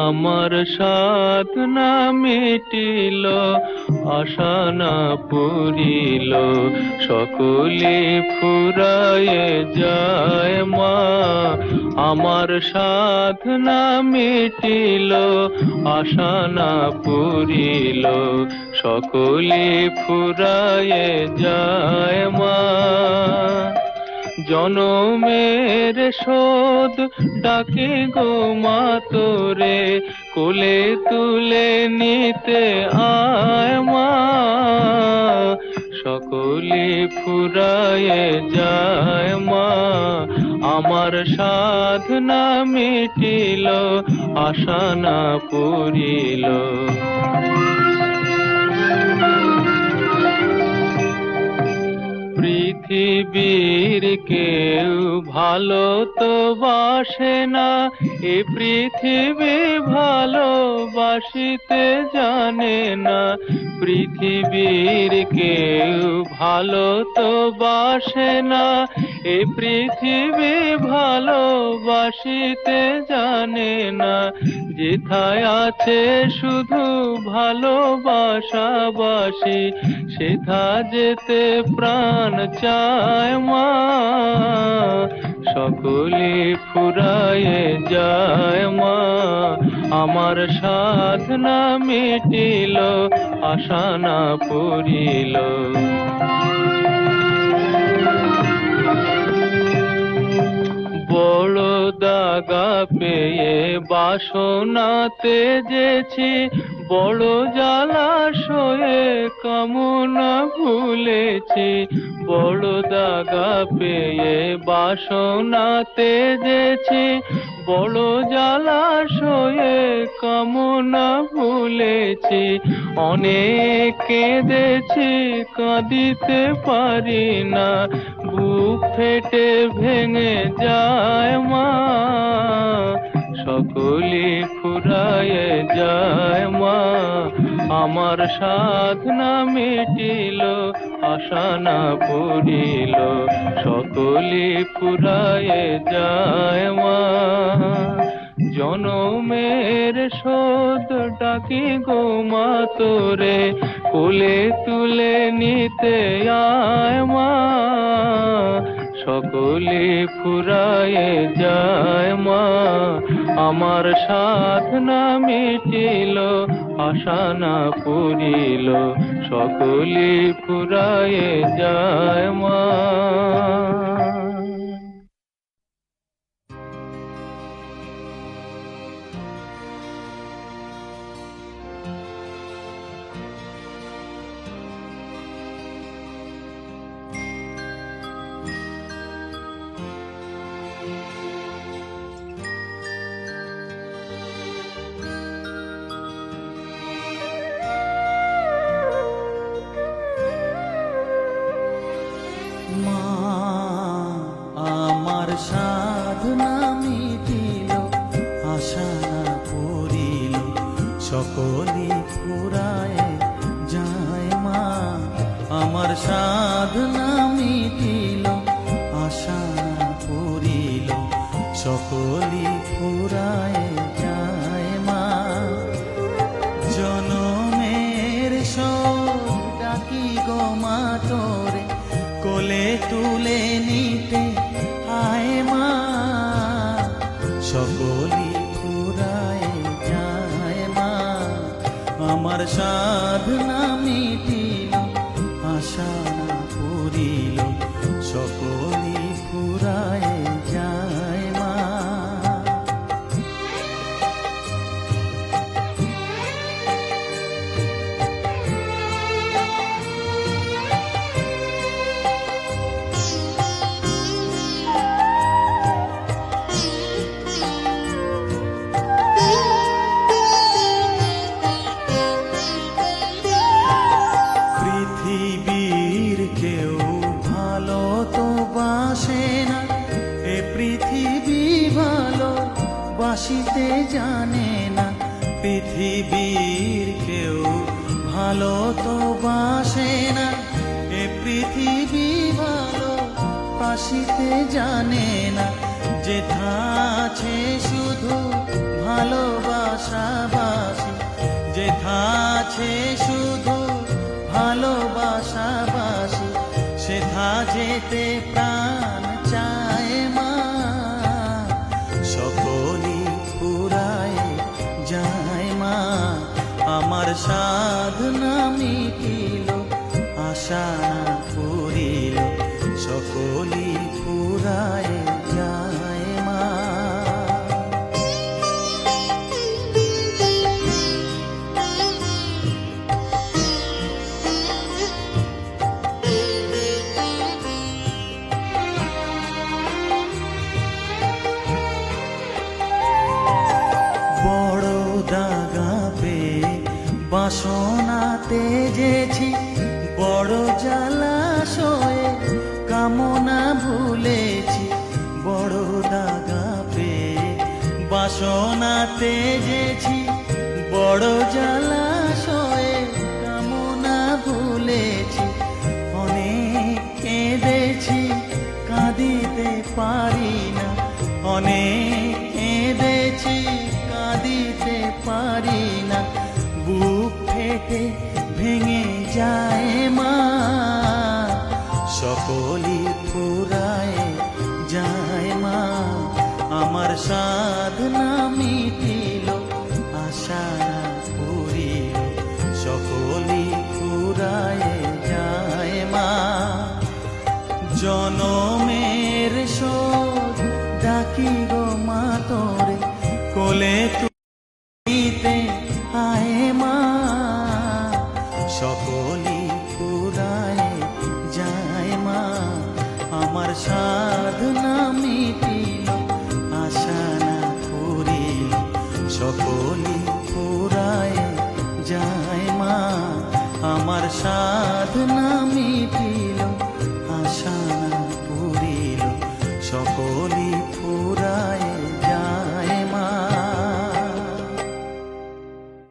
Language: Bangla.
আমার সাধনা মিটিল, আশা না পুরিল, সকলে ফুরায়ে যায় মা। আমার সাধনা মিটিল, আশা না পুরিল, সকলে ফুরায়ে যায় মা। জনমের শোধ ডাকে গো মা তোরে, কোলে তুলে নিতে আয় মা। সকলে ফুরায়ে যায় মা, আমার সাধনা মিটিল, আশা না পুরিল। পৃথিবীর কেউ ভালো তো বাসে না, এ পৃথিবী ভালোবাসিতে জানে না। পৃথিবীর কেউ ভালো তো বাসে না, এ পৃথিবী ভালোবাসিতে জানে না। যেথায় আছে শুধু ভালোবাসাবাসি, সেথা যেতে প্রাণ চায় মা। সকলে ফুরায়ে যায় মা, আমার সাধনা মিটিল, আশা না পুরিল। বড় দাগা পেয়ে বাসনা তেজেছি, বড় জলাশয়ে কামনা ভুলেছি। বড় দাগা পেয়ে বাসনা তেজেছি, বড় জলাশয়ে কামনা ভুলেছি। অনেক কেঁদেছি, কাঁদিতে পারি না, বুক ফেটে ভেঙে যায় মা। সকলে ফুরায়ে যায় মা, আমার সাধনা মিটিল, আশা না পুরিল, সকলে ফুরায়ে যায় মা। জনমের শোধ ডাকি গো মা তোরে, কোলে তুলে নিতে আয় মা। সকলে ফুরায়ে যায় মা, আমার সাধনা মিটিল, আশা না পুরিল, সকলে ফুরায়ে যায় মা। সাধনা মিটিল, আশা না পুরিল, সকলে ফুরায়ে যায় মা। আমার সাধনা মিটিল, আশা না পুরিল, সকলে ফুরায়ে যায় মা। জনমের শোক ডাকি গো মা তোরে, কোলে তুলে নিতে আয় মা। সকলে ফুরায়ে যায় মা, আমার সাধনা মিটিল, আশা না পুরিল, সকলে ফুরায়ে যায় মা। পৃথিবীর কেউ ভালো তো বাসে না, এ পৃথিবী ভালোবাসিতে জানে না। পৃথিবীর কেউ ভালো তো বাসে না, এ পৃথিবী ভালোবাসিতে জানে না। যেথা আছে শুধু ভালোবাসা ভালোবাসাবাসি যেথা আছে শুধু ভালোবাসাবাসি সেথা যেতে প্রাণ চায় মা সকলি ফুরায় যায় মা আমার সাধনা মিটিল আশা না পুরিল সকলি ফুরায় যায় মা বড় দাগা পেয়ে বাসনা তেজেছি বড় জলাশয়ে কামনা ভুলেছি বড় দাগা পেয়ে বাসনা তেজেছি বড় জলাশয়ে কামনা ভুলেছি অনেক কেঁদেছি কাঁদিতে পারি না অনেক কেঁদেছি কাঁদিতে পারি না বুক ফেটে ভেঙে যায় মা সকলি ফুরায় যায় মা আমার সাধনা মিটিল আশা না পুরিল সকলি ফুরায় যায় মা জনমের শোধ ডাকি গো মা তোরে কোলে তুইতে আয় মা সকলি ফুরায় যায় মা আমার সাধনা মিটিল আশা না পুরিল সকলি ফুরায় যায় মা আমার সাধনা মিটিল